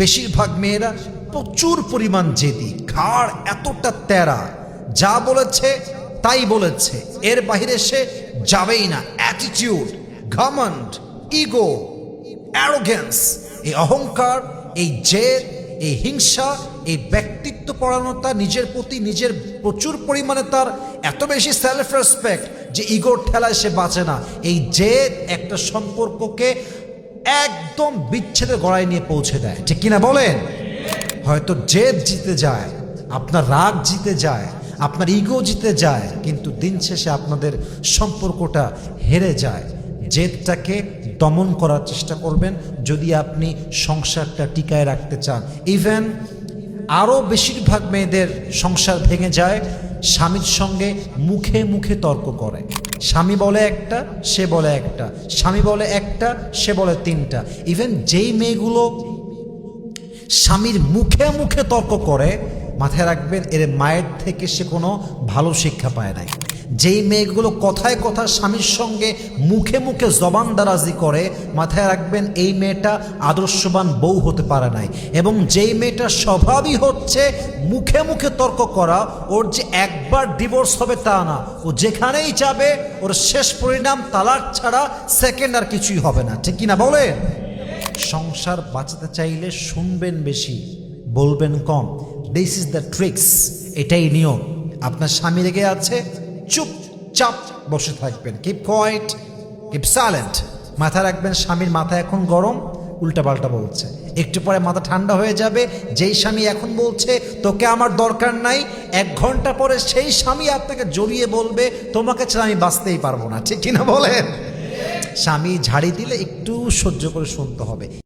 বেশিরভাগ মেয়েরা প্রচুর পরিমাণ জেদি, ঘাড় এতটা তেরা, যা বলেছে তাই বলেছে, এর বাইরে সে যাবেই না। অ্যাটিটিউড, ঘমন্ড, ইগো, অ্যারোগেন্স, এই অহংকার, এই জেদ, এই হিংসা, এই ব্যক্তিত্ব পরায়ণতা, নিজের প্রতি নিজের প্রচুর পরিমাণে তার এত বেশি সেলফ রেসপেক্ট যে ইগোর ঠেলায় সে বাঁচে না। এই জেদ একটা সম্পর্ককে একদম বিচ্ছেদের গড়ায় নিয়ে পৌঁছে দেয়, ঠিক কিনা বলেন? হয়তো জেদ জিতে যায়, আপনার রাগ জিতে যায়, আপনার ইগো জিতে যায়, কিন্তু দিন শেষে আপনাদের সম্পর্কটা হেরে যায়। জেদটাকে দমন করার চেষ্টা করবেন যদি আপনি সংসারটা টিকায় রাখতে চান। ইভেন আরও বেশিরভাগ মেয়েদের সংসার ভেঙে যায় স্বামীর সঙ্গে মুখে মুখে তর্ক করে। স্বামী বলে একটা, সে বলে একটা, স্বামী বলে একটা, সে বলে তিনটা। ইভেন যেই মেয়েগুলো স্বামীর মুখে মুখে তর্ক করে, মাথায় রাখবেন এর মায়ের থেকে সে কোনো ভালো শিক্ষা পায় নাই। যেই মেয়েগুলো কথায় কথা স্বামীর সঙ্গে মুখে মুখে জবানদারাজি করে, মাথায় রাখবেন এই মেয়েটা আদর্শবান বউ হতে পারে নাই। এবং যেই মেয়েটার স্বভাবই হচ্ছে মুখে মুখে তর্ক করা, ওর যে একবার ডিভোর্স হবে তা না, ও যেখানেই যাবে ওর শেষ পরিণাম তালাক ছাড়া সেকেন্ড আর কিছুই হবে না, ঠিক কিনা বলেন? সংসার বাঁচাতে চাইলে শুনবেন বেশি, বলবেন কম। দিস ইজ দ্য ট্রিক্স, এটাই নিয়ম। আপনার স্বামী রেগে আছে, চুপচাপ বসে থাকবেন, কিপ কোয়াইট, কিপ সাইলেন্ট। মাথা রাখবেন স্বামীর মাথা এখন গরম, উল্টাপাল্টা বলছে, একটু পরে মাথা ঠান্ডা হয়ে যাবে। যেই স্বামী এখন বলছে তোকে আমার দরকার নাই, 1 ঘন্টা পরে সেই স্বামী আপনাকে জড়িয়ে বলবে তোমাকে ছাড়া আমি বাঁচতেই পারবো না, ঠিক কিনা বলেন? স্বামী ঝাড়ি দিলে একটু সহ্য করে শুনতে হবে।